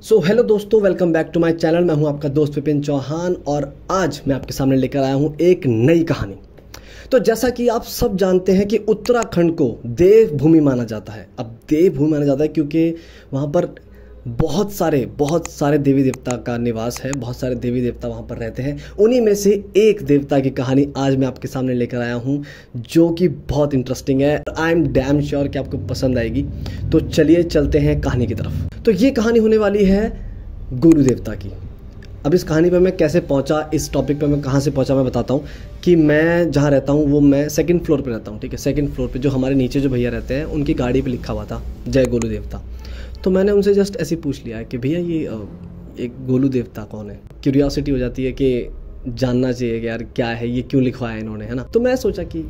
Hello दोस्तों, welcome back to my channel. मैं हूं आपका दोस्त विपिन चौहान और आज मैं आपके सामने लेकर आया हूं एक नई कहानी। तो जैसा कि आप सब जानते हैं कि उत्तराखंड को देवभूमि माना जाता है। अब देवभूमि माना जाता है क्योंकि वहां पर बहुत सारे देवी देवता का निवास है, बहुत सारे देवी देवता वहां पर रहते हैं। उन्हीं में से एक देवता की कहानी आज मैं आपके सामने लेकर आया हूं जो कि बहुत इंटरेस्टिंग है। आई एम डैम श्योर कि आपको पसंद आएगी। तो चलिए चलते हैं कहानी की तरफ। तो ये कहानी होने वाली है गुरु देवता की। अब इस कहानी पर मैं कैसे पहुंचा, इस टॉपिक पर मैं कहाँ से पहुंचा, मैं बताता हूँ कि मैं जहाँ रहता हूँ वो मैं सेकंड फ्लोर पे रहता हूँ। ठीक है, सेकंड फ्लोर पे जो हमारे नीचे जो भैया रहते हैं उनकी गाड़ी पे लिखा हुआ था जय गोलू देवता। तो मैंने उनसे जस्ट ऐसे पूछ लिया कि भैया ये एक गोलू देवता कौन है। क्यूरियोसिटी हो जाती है कि जानना चाहिए कि यार क्या है, ये क्यों लिखवाया इन्होंने, है ना। तो मैं सोचा कि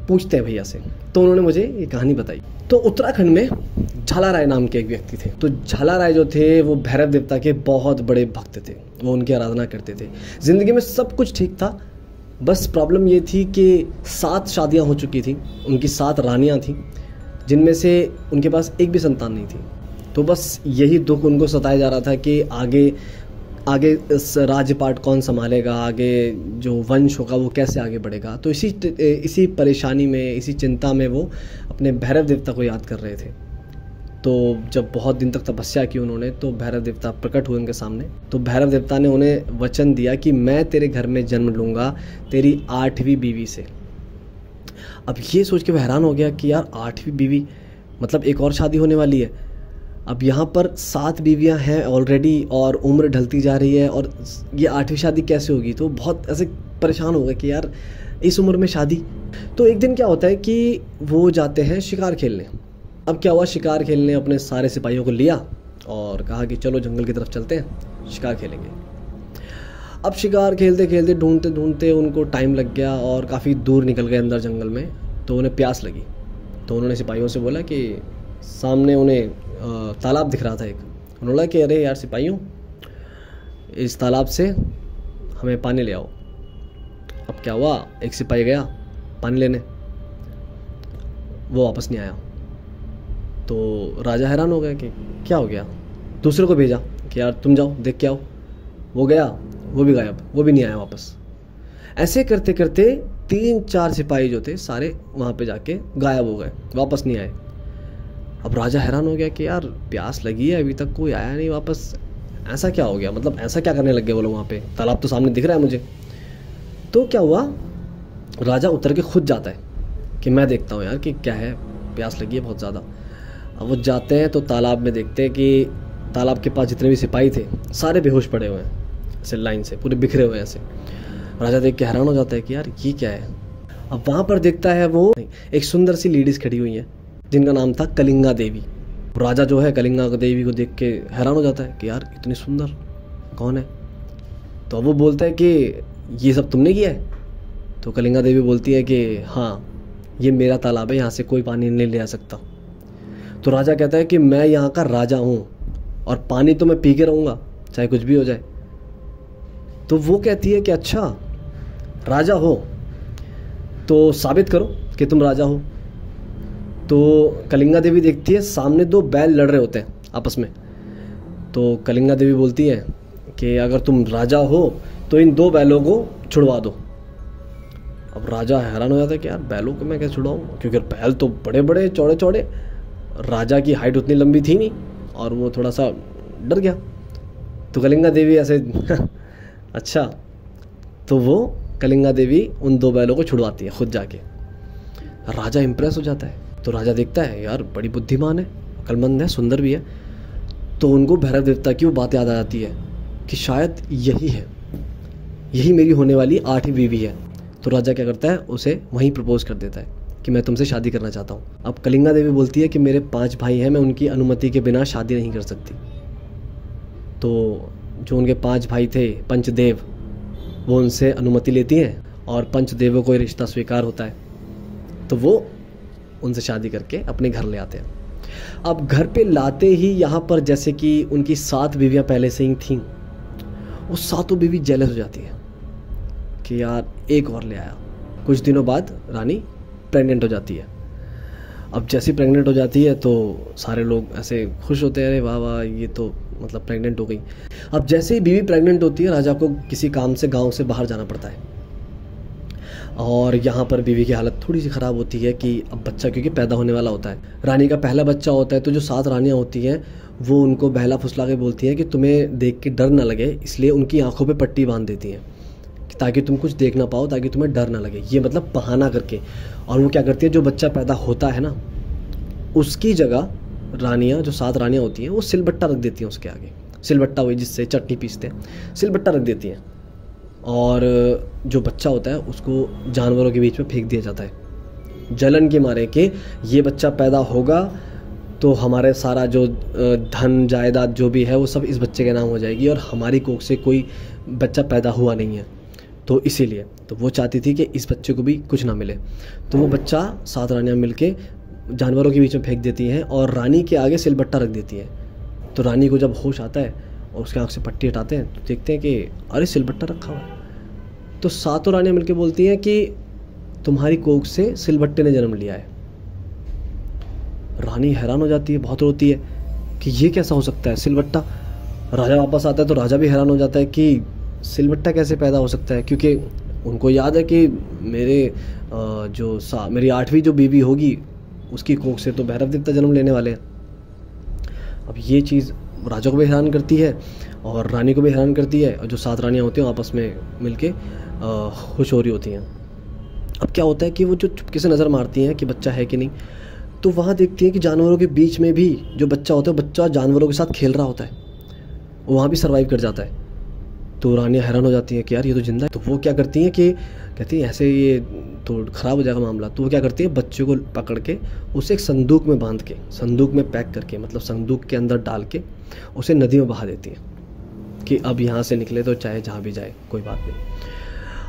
पूछते हैं भैया से। तो उन्होंने मुझे ये कहानी बताई। तो उत्तराखंड में झाला राय नाम के एक व्यक्ति थे। तो झाला राय जो थे वो भैरव देवता के बहुत बड़े भक्त थे, वो उनकी आराधना करते थे। जिंदगी में सब कुछ ठीक था, बस प्रॉब्लम ये थी कि 7 शादियां हो चुकी थी, उनकी 7 रानियां थी, जिनमें से उनके पास एक भी संतान नहीं थी। तो बस यही दुख उनको सताया जा रहा था कि आगे इस राज्यपाट कौन संभालेगा, आगे जो वंश होगा वो कैसे आगे बढ़ेगा। तो इसी परेशानी में, इसी चिंता में वो अपने भैरव देवता को याद कर रहे थे। तो जब बहुत दिन तक तपस्या की उन्होंने, तो भैरव देवता प्रकट हुए उनके सामने। तो भैरव देवता ने उन्हें वचन दिया कि मैं तेरे घर में जन्म लूँगा तेरी 8वीं बीवी से। अब ये सोच के वो हैरान हो गया कि यार 8वीं बीवी मतलब एक और शादी होने वाली है। अब यहाँ पर 7 बीवियाँ हैं ऑलरेडी और उम्र ढलती जा रही है, और ये 8वीं शादी कैसे होगी। तो बहुत ऐसे परेशान हो गए कि यार इस उम्र में शादी। तो एक दिन क्या होता है कि वो जाते हैं शिकार खेलने। अब क्या हुआ, शिकार खेलने अपने सारे सिपाहियों को लिया और कहा कि चलो जंगल की तरफ चलते हैं, शिकार खेलेंगे। अब शिकार खेलते खेलते ढूंढते ढूंढते उनको टाइम लग गया और काफ़ी दूर निकल गए अंदर जंगल में। तो उन्हें प्यास लगी। तो उन्होंने सिपाहियों से बोला कि सामने उन्हें तालाब दिख रहा था एक। उन्होंने बोला कि अरे यार सिपाहियों, इस तालाब से हमें पानी ले आओ। अब क्या हुआ, एक सिपाही गया पानी लेने, वो वापस नहीं आया। तो राजा हैरान हो गया कि क्या हो गया। दूसरे को भेजा कि यार तुम जाओ देख के आओ। वो गया, वो भी गायब, वो भी नहीं आया वापस। ऐसे करते करते 3-4 सिपाही जो थे सारे वहाँ पे जाके गायब हो गए, वापस नहीं आए। अब राजा हैरान हो गया कि यार प्यास लगी है, अभी तक कोई आया नहीं वापस, ऐसा क्या हो गया, मतलब ऐसा क्या करने लग गए वो लोग वहाँ पे, तालाब तो सामने दिख रहा है मुझे। तो क्या हुआ, राजा उतर के खुद जाता है कि मैं देखता हूँ यार कि क्या है, प्यास लगी है बहुत ज़्यादा। अब वो जाते हैं तो तालाब में देखते हैं कि तालाब के पास जितने भी सिपाही थे सारे बेहोश पड़े हुए हैं, ऐसे लाइन से पूरे बिखरे हुए हैं ऐसे। राजा देख के हैरान हो जाता है कि यार ये क्या है। अब वहाँ पर देखता है वो एक सुंदर सी लेडीज़ खड़ी हुई है जिनका नाम था कलिंगा देवी। राजा जो है कलिंगा देवी को देख के हैरान हो जाता है कि यार इतनी सुंदर कौन है। तो वो बोलता है कि ये सब तुमने किया है। तो कलिंगा देवी बोलती है कि हाँ, ये मेरा तालाब है, यहाँ से कोई पानी नहीं ले आ सकता। तो राजा कहता है कि मैं यहाँ का राजा हूँ और पानी तो मैं पी के रहूँगा चाहे कुछ भी हो जाए। तो वो कहती है कि अच्छा राजा हो तो साबित करो कि तुम राजा हो। तो कलिंगा देवी देखती है सामने 2 बैल लड़ रहे होते हैं आपस में। तो कलिंगा देवी बोलती है कि अगर तुम राजा हो तो इन 2 बैलों को छुड़वा दो। अब राजा हैरान हो जाता है कि यार बैलों को मैं कैसे छुड़ाऊँ, क्योंकि बैल तो बड़े बड़े चौड़े चौड़े, राजा की हाइट उतनी लंबी थी नहीं, और वो थोड़ा सा डर गया। तो कलिंगा देवी ऐसे अच्छा। तो वो कलिंगा देवी उन 2 बैलों को छुड़वाती है खुद जाके। राजा इंप्रेस हो जाता है। तो राजा देखता है यार बड़ी बुद्धिमान है, अक्लमंद है, सुंदर भी है। तो उनको भैरव देवता की वो बात याद आ जाती है कि शायद यही है, यही मेरी होने वाली 8वीं बीवी है। तो राजा क्या करता है, उसे वहीं प्रपोज कर देता है कि मैं तुमसे शादी करना चाहता हूँ। अब कलिंगा देवी बोलती है कि मेरे 5 भाई हैं, मैं उनकी अनुमति के बिना शादी नहीं कर सकती। तो जो उनके 5 भाई थे पंचदेव, वो उनसे अनुमति लेती हैं और पंचदेवों को ये रिश्ता स्वीकार होता है। तो वो उनसे शादी करके अपने घर ले आते हैं। अब घर पे लाते ही यहाँ पर जैसे कि उनकी 7 बीवियाँ पहले से ही थीं, वो 7 बीवी जेलस हो जाती है कि यार एक और ले आया। कुछ दिनों बाद रानी प्रेग्नेंट हो जाती है। अब जैसे प्रेग्नेंट हो जाती है तो सारे लोग ऐसे खुश होते हैं, अरे वाह वाह, ये तो मतलब प्रेग्नेंट हो गई। अब जैसे ही बीवी प्रेग्नेंट होती है, राजा को किसी काम से गांव से बाहर जाना पड़ता है, और यहाँ पर बीवी की हालत थोड़ी सी ख़राब होती है कि अब बच्चा क्योंकि पैदा होने वाला होता है, रानी का पहला बच्चा होता है, तो जो 7 रानियाँ होती हैं वो उनको बहला फुसला के बोलती हैं कि तुम्हें देख के डर ना लगे, इसलिए उनकी आंखों पे पट्टी बांध देती हैं ताकि तुम कुछ देख ना पाओ, ताकि तुम्हें डर ना लगे, ये मतलब बहाना करके। और वो क्या करती है, जो बच्चा पैदा होता है ना, उसकी जगह रानियाँ, जो 7 रानियाँ होती हैं, वो सिलबट्टा रख देती हैं उसके आगे। सिलबट्टा वही जिससे चटनी पीसते हैं, सिलबट्टा रख देती हैं, और जो बच्चा होता है उसको जानवरों के बीच में फेंक दिया जाता है, जलन के मारे कि ये बच्चा पैदा होगा तो हमारे सारा जो धन जायदाद जो भी है वो सब इस बच्चे के नाम हो जाएगी, और हमारी कोख से कोई बच्चा पैदा हुआ नहीं है, तो इसीलिए तो वो चाहती थी कि इस बच्चे को भी कुछ ना मिले। तो वो बच्चा 7 रानियाँ मिलके जानवरों के बीच में फेंक देती हैं और रानी के आगे सिलबट्टा रख देती हैं। तो रानी को जब होश आता है और उसके आँख से पट्टी हटाते हैं तो देखते हैं कि अरे सिलबट्टा रखा हुआ है। तो 7 रानियाँ मिलके बोलती हैं कि तुम्हारी कोख से सिलबट्टे ने जन्म लिया है। रानी हैरान हो जाती है, बहुत रोती है कि ये कैसा हो सकता है सिलबट्टा। राजा वापस आता है तो राजा भी हैरान हो जाता है कि सिलबट्टा कैसे पैदा हो सकता है, क्योंकि उनको याद है कि मेरी 8वीं जो बीवी होगी उसकी कोख से तो भैरव देवता जन्म लेने वाले हैं। अब ये चीज़ राजा को भी हैरान करती है और रानी को भी हैरान करती है, और जो 7 रानियाँ होती हैं आपस में मिलके खुश हो रही होती हैं। अब क्या होता है कि वो जो चुपके से नज़र मारती हैं कि बच्चा है कि नहीं, तो वहाँ देखती हैं कि जानवरों के बीच में भी जो बच्चा होता है, बच्चा जानवरों के साथ खेल रहा होता है, वहाँ भी सर्वाइव कर जाता है। तो रानियाँ हैरान हो जाती हैं कि यार ये तो जिंदा है। तो वो क्या करती हैं कि कहती हैं ऐसे ये तो ख़राब हो जाएगा मामला। तो वो क्या करती है, बच्चे को पकड़ के उसे एक संदूक में बांध के, संदूक में पैक करके, मतलब संदूक के अंदर डाल के उसे नदी में बहा देती हैं कि अब यहाँ से निकले तो चाहे जहाँ भी जाए कोई बात नहीं।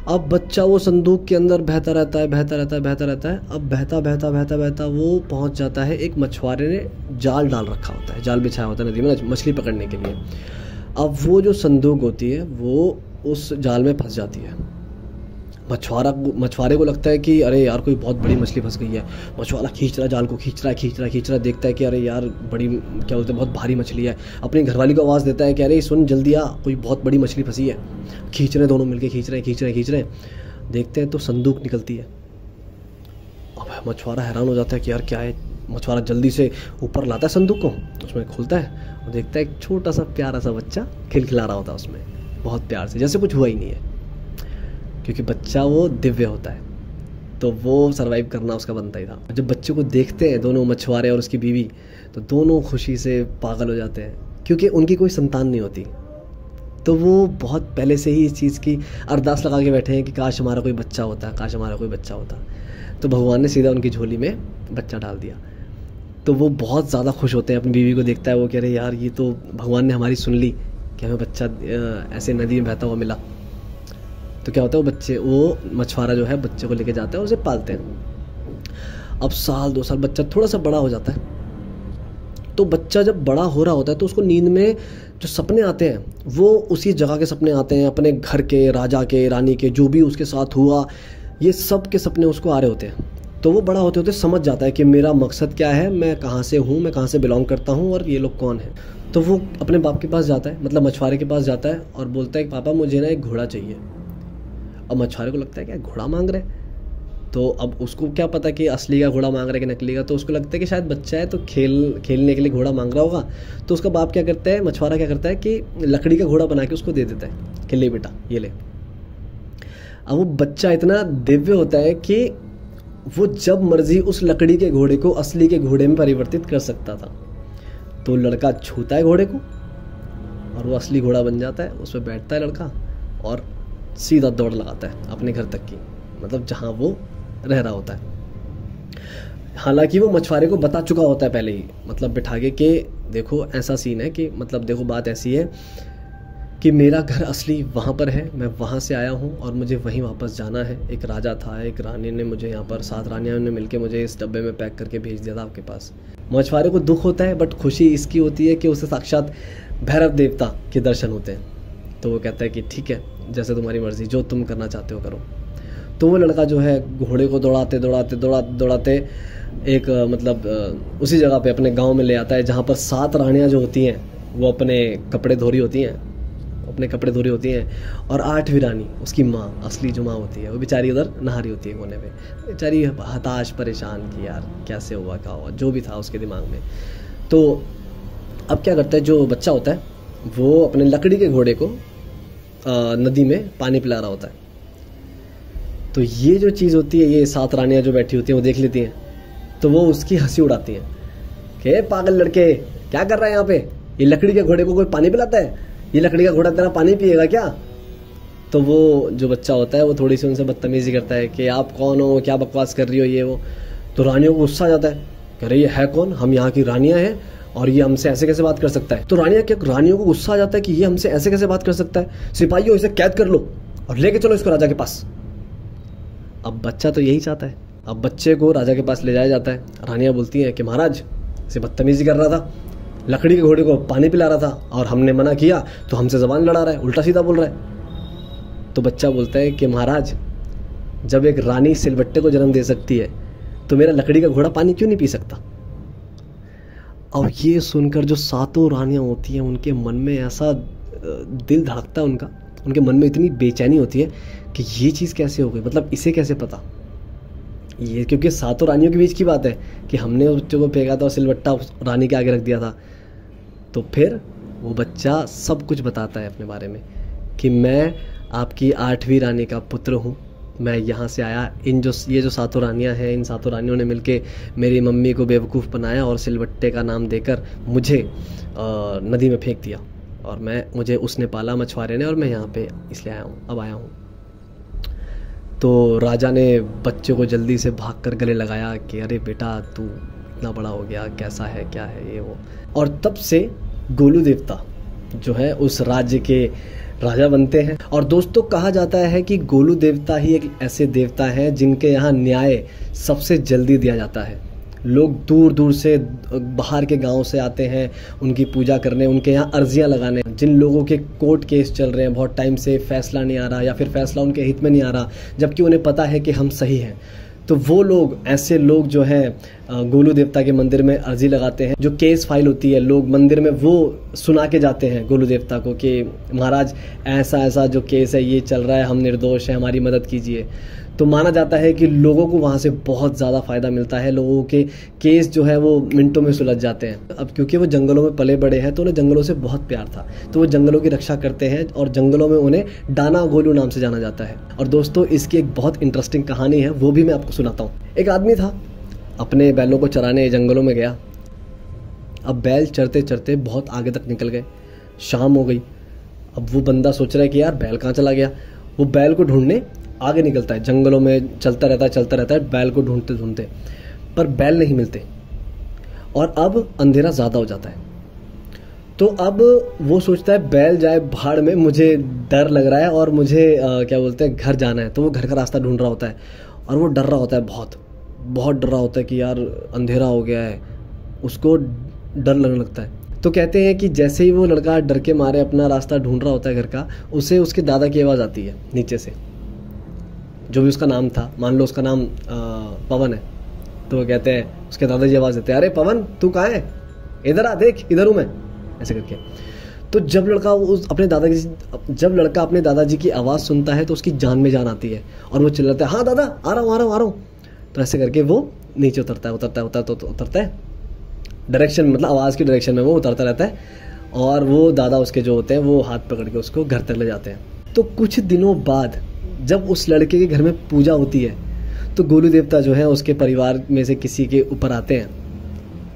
अब बच्चा वो संदूक के अंदर बहता रहता है, बहता रहता है, बहता रहता है। अब बहता बहता बहता बहता वो पहुँच जाता है, एक मछुआरे ने जाल डाल रखा होता है, जाल बिछाया होता है नदी में मछली पकड़ने के लिए। अब वो जो संदूक होती है वो उस जाल में फंस जाती है। मछुआरे को लगता है कि अरे यार कोई बहुत बड़ी मछली फंस गई है। मछुआरा खींच रहा है जाल को, खींच रहा है, देखता है कि अरे यार बड़ी क्या बोलते हैं, बहुत भारी मछली है। अपनी घरवाली को आवाज़ देता है कि अरे सुन जल्दी आ, कोई बहुत बड़ी मछली फंसी है। खींच रहे, दोनों मिलके खींच रहे हैं। देखते हैं तो संदूक निकलती है। अब मछुआरा हैरान हो जाता है कि यार क्या है। मछुआरा जल्दी से ऊपर लाता है संदूक को, उसमें खोलता है और देखता है एक छोटा सा प्यारा सा बच्चा खिलखिला रहा होता है उसमें, बहुत प्यार से, जैसे कुछ हुआ ही नहीं है, क्योंकि बच्चा वो दिव्य होता है। तो वो सर्वाइव करना उसका बनता ही था। जब बच्चे को देखते हैं दोनों मछुआरे और उसकी बीवी, तो दोनों खुशी से पागल हो जाते हैं, क्योंकि उनकी कोई संतान नहीं होती। तो वो बहुत पहले से ही इस चीज़ की अरदास लगा के बैठे हैं कि काश हमारा कोई बच्चा होता, काश हमारा कोई बच्चा होता। तो भगवान ने सीधा उनकी झोली में बच्चा डाल दिया। तो वो बहुत ज़्यादा खुश होते हैं, अपनी बीवी को देखता है, वो कह रहे यार ये तो भगवान ने हमारी सुन ली कि हमें बच्चा ऐसे नदी में बहता हुआ मिला। तो क्या होता है, वो मछुआरा जो है बच्चे को लेके जाता है और उसे पालते हैं। अब 1-2 साल बच्चा थोड़ा सा बड़ा हो जाता है। तो बच्चा जब बड़ा हो रहा होता है तो उसको नींद में जो सपने आते हैं वो उसी जगह के सपने आते हैं, अपने घर के, राजा के, रानी के, जो भी उसके साथ हुआ, ये सब के सपने उसको आ रहे होते हैं। तो वो बड़ा होते होते समझ जाता है कि मेरा मकसद क्या है, मैं कहाँ से हूँ, मैं कहाँ से बिलोंग करता हूँ और ये लोग कौन हैं। तो वो अपने बाप के पास जाता है, मतलब मछुआरे के पास जाता है और बोलता है कि पापा मुझे ना एक घोड़ा चाहिए। अब मछुआरे को लगता है क्या घोड़ा मांग रहे, तो अब उसको क्या पता कि असली का घोड़ा मांग रहा है कि नकली का। तो उसको लगता है कि शायद बच्चा है तो खेलने के लिए घोड़ा मांग रहा होगा। तो उसका बाप क्या करता है, मछुआरा क्या करता है कि लकड़ी का घोड़ा बना के उसको दे देता है कि ले बेटा ये ले। अब वो बच्चा इतना दिव्य होता है कि वो जब मर्जी उस लकड़ी के घोड़े को असली के घोड़े में परिवर्तित कर सकता था। तो लड़का छूता है घोड़े को और वो असली घोड़ा बन जाता है, उस पर बैठता है लड़का और सीधा दौड़ लगाता है अपने घर तक की, मतलब जहाँ वो रह रहा होता है। हालांकि वो मछुआरे को बता चुका होता है पहले ही, मतलब बिठा के कि देखो ऐसा सीन है कि मतलब देखो बात ऐसी है कि मेरा घर असली वहाँ पर है, मैं वहाँ से आया हूँ और मुझे वहीं वापस जाना है। एक राजा था, एक रानी ने मुझे यहाँ पर 7 रानियों ने मिलके मुझे इस डब्बे में पैक करके भेज दिया था आपके पास। मछुआरे को दुख होता है बट खुशी इसकी होती है कि उसे साक्षात भैरव देवता के दर्शन होते हैं। तो वो कहता है कि ठीक है जैसे तुम्हारी मर्जी, जो तुम करना चाहते हो करो। तो वो लड़का जो है घोड़े को दौड़ाते एक मतलब उसी जगह पे अपने गांव में ले आता है जहाँ पर 7 रानियाँ जो होती हैं वो अपने कपड़े धो रही होती हैं, अपने कपड़े धो रही होती हैं, और 8वीं रानी उसकी माँ, असली जो माँ होती है, वो बेचारी उधर नहा रही होती है कोने पे, बेचारी हताश परेशान कि यार कैसे हुआ क्या हुआ, जो भी था उसके दिमाग में। तो अब क्या करता है जो बच्चा होता है, वो अपने लकड़ी के घोड़े को नदी में पानी पिला रहा होता है। तो ये जो चीज़ होती है, ये 7 रानियाँ जो बैठी होती हैं वो देख लेती हैं, तो वो उसकी हंसी उड़ाती हैं कि पागल लड़के क्या कर रहा है यहाँ पे, ये लकड़ी के घोड़े को कोई पानी पिलाता है, ये लकड़ी का घोड़ा तेरा पानी पिएगा क्या। तो वो जो बच्चा होता है वो थोड़ी सी उनसे बदतमीजी करता है कि आप कौन हो, क्या बकवास कर रही हो ये वो। तो रानियों को गुस्सा आ जाता है, कह रही है कौन, हम यहाँ की रानियाँ हैं और ये हमसे ऐसे कैसे बात कर सकता है। तो रानियों को गुस्सा आ जाता है कि ये हमसे ऐसे कैसे बात कर सकता है, सिपाहियों इसे कैद कर लो और लेके चलो इसको राजा के पास। अब बच्चा तो यही चाहता है, अब बच्चे को राजा के पास ले जाया जाता है। रानियाँ बोलती हैं कि महाराज इसे बदतमीजी कर रहा था, लकड़ी के घोड़े को पानी पिला रहा था और हमने मना किया तो हमसे ज़बान लड़ा रहा है, उल्टा सीधा बोल रहा है। तो बच्चा बोलता है कि महाराज जब एक रानी सिलबट्टे को जन्म दे सकती है तो मेरा लकड़ी का घोड़ा पानी क्यों नहीं पी सकता। अब ये सुनकर जो 7 रानियाँ होती हैं उनके मन में ऐसा दिल धड़कता है, उनके मन में इतनी बेचैनी होती है कि ये चीज़ कैसे हो गई, मतलब इसे कैसे पता। ये क्योंकि 7 रानियों के बीच की बात है कि हमने उस बच्चे को फेंका था और सिलबट्टा रानी के आगे रख दिया था। तो फिर वो बच्चा सब कुछ बताता है अपने बारे में कि मैं आपकी 8वीं रानी का पुत्र हूँ, मैं यहाँ से आया, ये जो 7 रानियाँ हैं, इन 7 रानियों ने मिलके मेरी मम्मी को बेवकूफ़ बनाया और सिलबट्टे का नाम देकर मुझे नदी में फेंक दिया और मुझे उसने पाला, मछुआरे ने, और मैं यहाँ पे इसलिए आया हूँ। तो राजा ने बच्चे को जल्दी से भागकर गले लगाया कि अरे बेटा तू इतना बड़ा हो गया, कैसा है क्या है ये वो। और तब से गोलू देवता जो है उस राज्य के राजा बनते हैं। और दोस्तों कहा जाता है कि गोलू देवता ही एक ऐसे देवता हैं जिनके यहाँ न्याय सबसे जल्दी दिया जाता है। लोग दूर दूर से बाहर के गांव से आते हैं उनकी पूजा करने, उनके यहाँ अर्जियां लगाने। जिन लोगों के कोर्ट केस चल रहे हैं, बहुत टाइम से फैसला नहीं आ रहा या फिर फैसला उनके हित में नहीं आ रहा, जबकि उन्हें पता है कि हम सही हैं, तो वो लोग, ऐसे लोग जो हैं गोलू देवता के मंदिर में अर्जी लगाते हैं। जो केस फाइल होती है, लोग मंदिर में वो सुना के जाते हैं गोलू देवता को कि महाराज ऐसा ऐसा जो केस है ये चल रहा है, हम निर्दोष हैं, हमारी मदद कीजिए। तो माना जाता है कि लोगों को वहाँ से बहुत ज़्यादा फ़ायदा मिलता है, लोगों के केस जो है वो मिनटों में सुलझ जाते हैं। अब क्योंकि वो जंगलों में पले बड़े हैं तो उन्हें जंगलों से बहुत प्यार था, तो वो जंगलों की रक्षा करते हैं और जंगलों में उन्हें डाना गोलू नाम से जाना जाता है। और दोस्तों इसकी एक बहुत इंटरेस्टिंग कहानी है, वो भी मैं आपको सुनाता हूँ। एक आदमी था, अपने बैलों को चराने जंगलों में गया। अब बैल चरते चरते बहुत आगे तक निकल गए, शाम हो गई। अब वो बंदा सोच रहा है कि यार बैल कहाँ चला गया। वो बैल को ढूंढने आगे निकलता है, जंगलों में चलता रहता है बैल को ढूंढते ढूंढते, पर बैल नहीं मिलते। और अब अंधेरा ज़्यादा हो जाता है, तो अब वो सोचता है बैल जाए भाड़ में, मुझे डर लग रहा है और मुझे क्या बोलते हैं घर जाना है। तो वो घर का रास्ता ढूंढ रहा होता है और वो डर रहा होता है, बहुत डर रहा होता है कि यार अंधेरा हो गया है, उसको डर लगने लगता है। तो कहते हैं कि जैसे ही वो लड़का डर के मारे अपना रास्ता ढूंढ रहा होता है घर का, उसे उसके दादा की आवाज़ आती है नीचे से, जो भी उसका नाम था, मान लो उसका नाम पवन है। तो वो कहते हैं, उसके दादाजी आवाज़ देते हैं, अरे पवन तू कहाँ है, इधर आ, देख इधर हूँ मैं, ऐसे करके। तो जब लड़का अपने दादाजी की आवाज़ सुनता है तो उसकी जान में जान आती है और वो चिल्लाता है, हाँ दादा आ रहा हूँ। तो ऐसे करके वो नीचे उतरता है डायरेक्शन, मतलब आवाज़ की डायरेक्शन में वो उतरता रहता है और वो दादा उसके जो होते हैं वो हाथ पकड़ के उसको घर तक ले जाते हैं। तो कुछ दिनों बाद जब उस लड़के के घर में पूजा होती है तो गोलू देवता जो है उसके परिवार में से किसी के ऊपर आते हैं,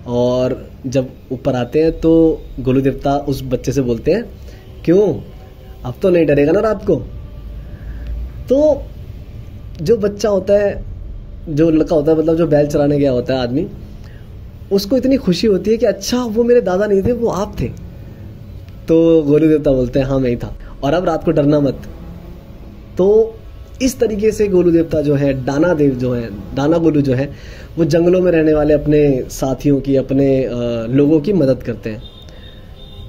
और जब ऊपर आते हैं तो गोलू देवता उस बच्चे से बोलते हैं, क्यों अब तो नहीं डरेगा ना रात को। तो जो बच्चा होता है, जो लड़का होता है, मतलब जो बैल चराने गया होता है आदमी, उसको इतनी खुशी होती है कि अच्छा वो मेरे दादा नहीं थे, वो आप थे। तो गोलू देवता बोलते हैं, हाँ मैं ही था, और अब रात को डरना मत। तो इस तरीके से गोलू देवता जो है, डाना गोलू जो है, वो जंगलों में रहने वाले अपने साथियों की, अपने लोगों की मदद करते हैं।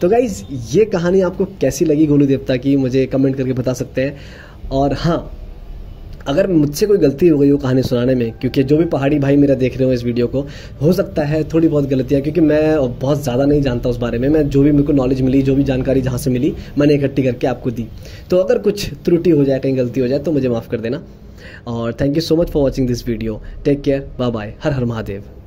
तो गाइज ये कहानी आपको कैसी लगी गोलू देवता की, मुझे कमेंट करके बता सकते हैं। और हाँ, अगर मुझसे कोई गलती हो गई हो कहानी सुनाने में, क्योंकि जो भी पहाड़ी भाई मेरा देख रहे हो इस वीडियो को, हो सकता है थोड़ी बहुत गलतियाँ, क्योंकि मैं बहुत ज़्यादा नहीं जानता उस बारे में, मैं जो भी मेरे को नॉलेज मिली, जो भी जानकारी जहाँ से मिली, मैंने इकट्ठी करके आपको दी। तो अगर कुछ त्रुटि हो जाए, कहीं गलती हो जाए तो मुझे माफ़ कर देना। और thank you so much for watching this video. Take care, bye bye, हर हर महादेव।